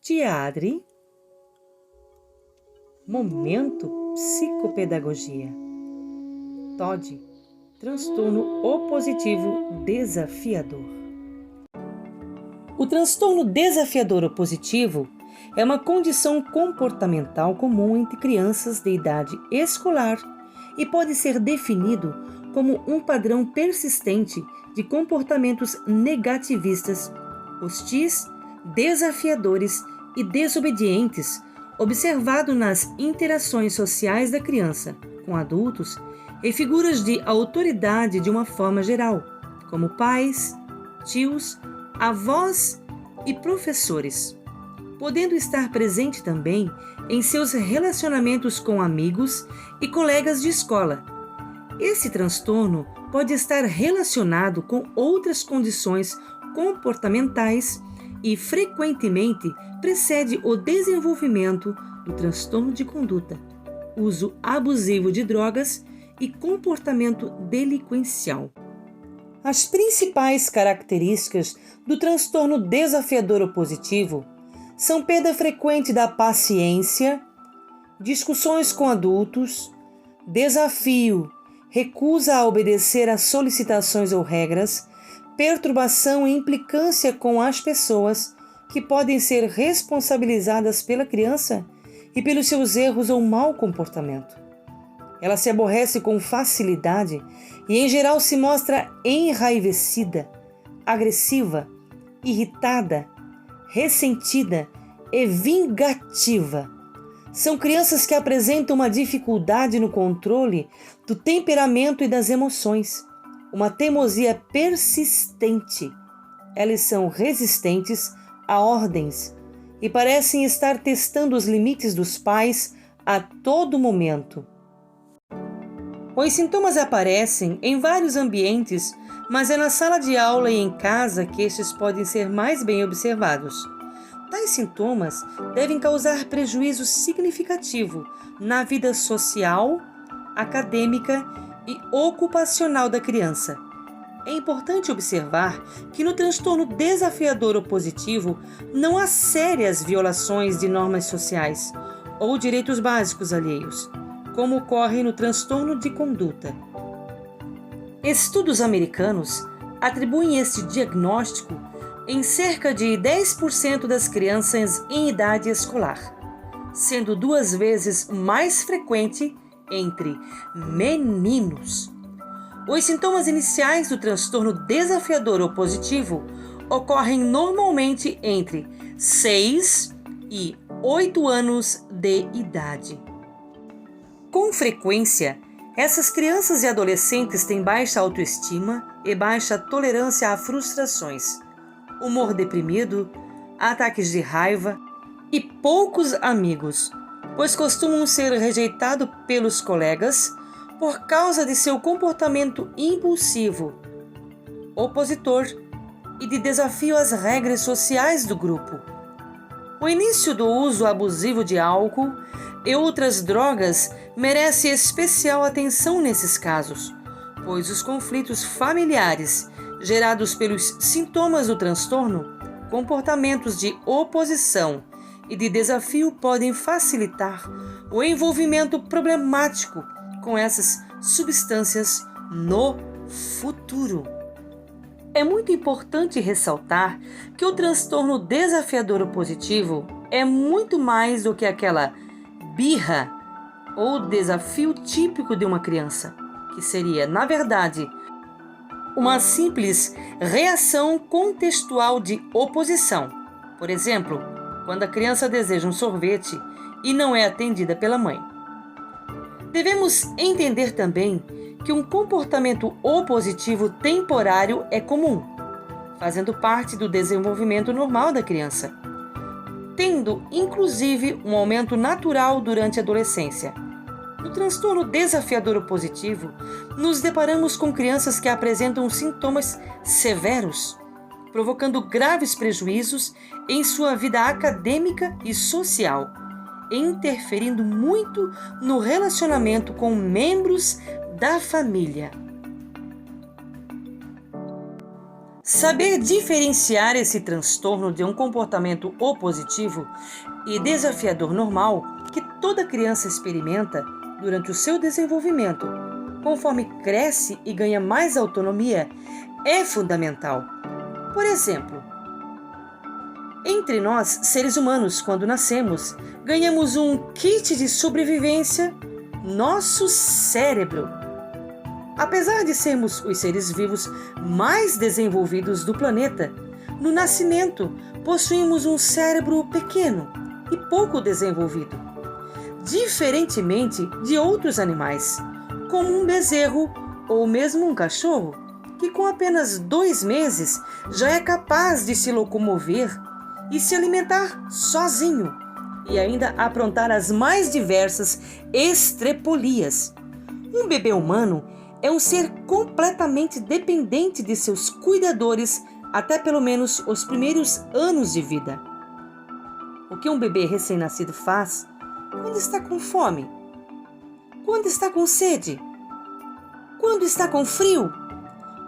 Tia Momento Psicopedagogia. TOD, transtorno opositivo desafiador. O transtorno desafiador opositivo é uma condição comportamental comum entre crianças de idade escolar e pode ser definido como um padrão persistente de comportamentos negativistas, hostis, desafiadores e desobedientes, observado nas interações sociais da criança com adultos e figuras de autoridade de uma forma geral, como pais, tios, avós e professores, podendo estar presente também em seus relacionamentos com amigos e colegas de escola. Esse transtorno pode estar relacionado com outras condições comportamentais e frequentemente precede o desenvolvimento do transtorno de conduta, uso abusivo de drogas e comportamento delinquencial. As principais características do transtorno desafiador opositivo são perda frequente da paciência, discussões com adultos, desafio, recusa a obedecer a solicitações ou regras, perturbação e implicância com as pessoas que podem ser responsabilizadas pela criança e pelos seus erros ou mau comportamento. Ela se aborrece com facilidade e, em geral, se mostra enraivecida, agressiva, irritada, ressentida e vingativa. São crianças que apresentam uma dificuldade no controle do temperamento e das emoções, uma teimosia persistente. Elas são resistentes a ordens e parecem estar testando os limites dos pais a todo momento. Os sintomas aparecem em vários ambientes, mas é na sala de aula e em casa que estes podem ser mais bem observados. Tais sintomas devem causar prejuízo significativo na vida social, acadêmica e ocupacional da criança. É importante observar que no transtorno desafiador opositivo não há sérias violações de normas sociais ou direitos básicos alheios, como ocorre no transtorno de conduta. Estudos americanos atribuem este diagnóstico em cerca de 10% das crianças em idade escolar, sendo 2 vezes mais frequente entre meninos. Os sintomas iniciais do transtorno desafiador opositivo ocorrem normalmente entre 6 e 8 anos de idade. Com frequência, essas crianças e adolescentes têm baixa autoestima e baixa tolerância a frustrações, humor deprimido, ataques de raiva e poucos amigos, pois costumam ser rejeitados pelos colegas por causa de seu comportamento impulsivo, opositor e de desafio às regras sociais do grupo. O início do uso abusivo de álcool e outras drogas merece especial atenção nesses casos, pois os conflitos familiares gerados pelos sintomas do transtorno, comportamentos de oposição e de desafio podem facilitar o envolvimento problemático com essas substâncias no futuro. É muito importante ressaltar que o transtorno desafiador opositivo é muito mais do que aquela birra ou desafio típico de uma criança, que seria, na verdade, uma simples reação contextual de oposição. Por exemplo, quando a criança deseja um sorvete e não é atendida pela mãe. Devemos entender também que um comportamento opositivo temporário é comum, fazendo parte do desenvolvimento normal da criança, tendo inclusive um aumento natural durante a adolescência. No transtorno desafiador opositivo, nos deparamos com crianças que apresentam sintomas severos, provocando graves prejuízos em sua vida acadêmica e social, e interferindo muito no relacionamento com membros da família. Saber diferenciar esse transtorno de um comportamento opositivo e desafiador normal que toda criança experimenta durante o seu desenvolvimento, conforme cresce e ganha mais autonomia, é fundamental. Por exemplo, entre nós, seres humanos, quando nascemos, ganhamos um kit de sobrevivência, nosso cérebro. Apesar de sermos os seres vivos mais desenvolvidos do planeta, no nascimento possuímos um cérebro pequeno e pouco desenvolvido, diferentemente de outros animais, como um bezerro ou mesmo um cachorro, que com apenas 2 meses já é capaz de se locomover e se alimentar sozinho e ainda aprontar as mais diversas estrepolias. Um bebê humano é um ser completamente dependente de seus cuidadores até pelo menos os primeiros anos de vida. O que um bebê recém-nascido faz quando está com fome? Quando está com sede? Quando está com frio?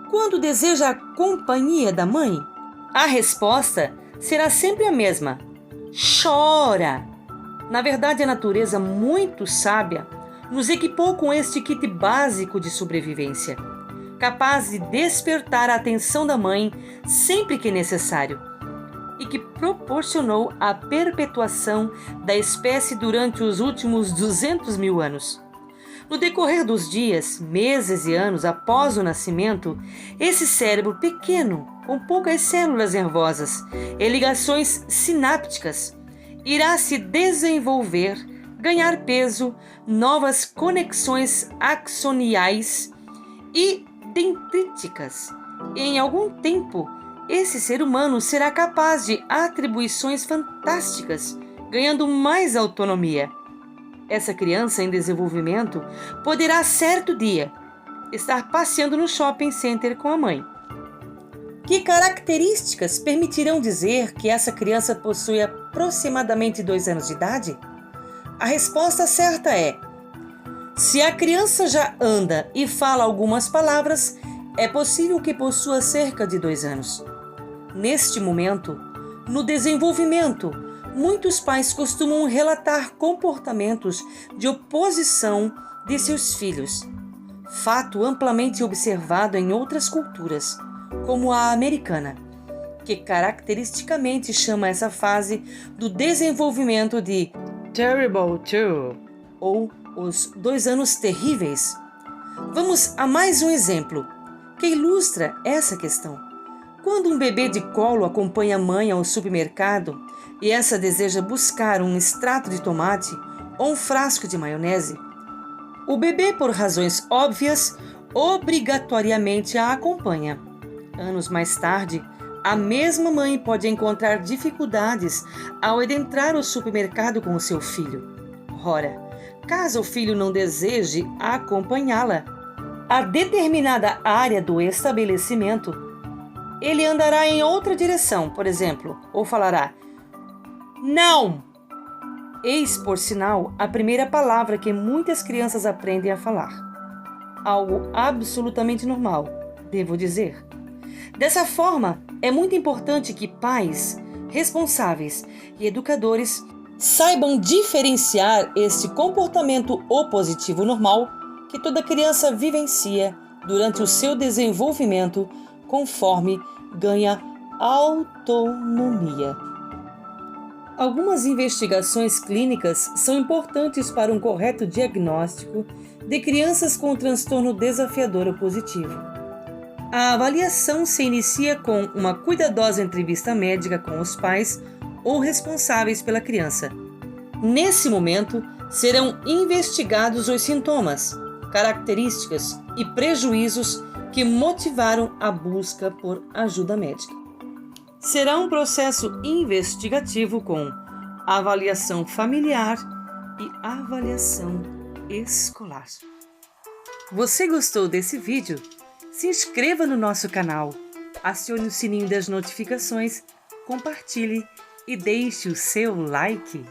Quando deseja a companhia da mãe? A resposta será sempre a mesma: chora! Na verdade, a natureza, muito sábia, nos equipou com este kit básico de sobrevivência, capaz de despertar a atenção da mãe sempre que necessário, e que proporcionou a perpetuação da espécie durante os últimos 200 mil anos. No decorrer dos dias, meses e anos após o nascimento, esse cérebro pequeno, com poucas células nervosas e ligações sinápticas, irá se desenvolver, ganhar peso, novas conexões axoniais e dendríticas. E em algum tempo, esse ser humano será capaz de atribuições fantásticas, ganhando mais autonomia. Essa criança em desenvolvimento poderá, certo dia, estar passeando no shopping center com a mãe. Que características permitirão dizer que essa criança possui aproximadamente 2 anos de idade? A resposta certa é: se a criança já anda e fala algumas palavras, é possível que possua cerca de 2 anos. Neste momento, no desenvolvimento, muitos pais costumam relatar comportamentos de oposição de seus filhos, fato amplamente observado em outras culturas, como a americana, que caracteristicamente chama essa fase do desenvolvimento de Terrible Two, ou os 2 anos terríveis. Vamos a mais um exemplo que ilustra essa questão. Quando um bebê de colo acompanha a mãe ao supermercado e essa deseja buscar um extrato de tomate ou um frasco de maionese, o bebê, por razões óbvias, obrigatoriamente a acompanha. Anos mais tarde, a mesma mãe pode encontrar dificuldades ao adentrar o supermercado com o seu filho. Ora, caso o filho não deseje acompanhá-la a determinada área do estabelecimento, ele andará em outra direção, por exemplo, ou falará: não! Eis, por sinal, a primeira palavra que muitas crianças aprendem a falar. Algo absolutamente normal, devo dizer. Dessa forma, é muito importante que pais, responsáveis e educadores saibam diferenciar este comportamento opositivo normal que toda criança vivencia durante o seu desenvolvimento conforme ganha autonomia. Algumas investigações clínicas são importantes para um correto diagnóstico de crianças com transtorno desafiador opositivo. A avaliação se inicia com uma cuidadosa entrevista médica com os pais ou responsáveis pela criança. Nesse momento, serão investigados os sintomas, características e prejuízos que motivaram a busca por ajuda médica. Será um processo investigativo com avaliação familiar e avaliação escolar. Você gostou desse vídeo? Se inscreva no nosso canal, acione o sininho das notificações, compartilhe e deixe o seu like.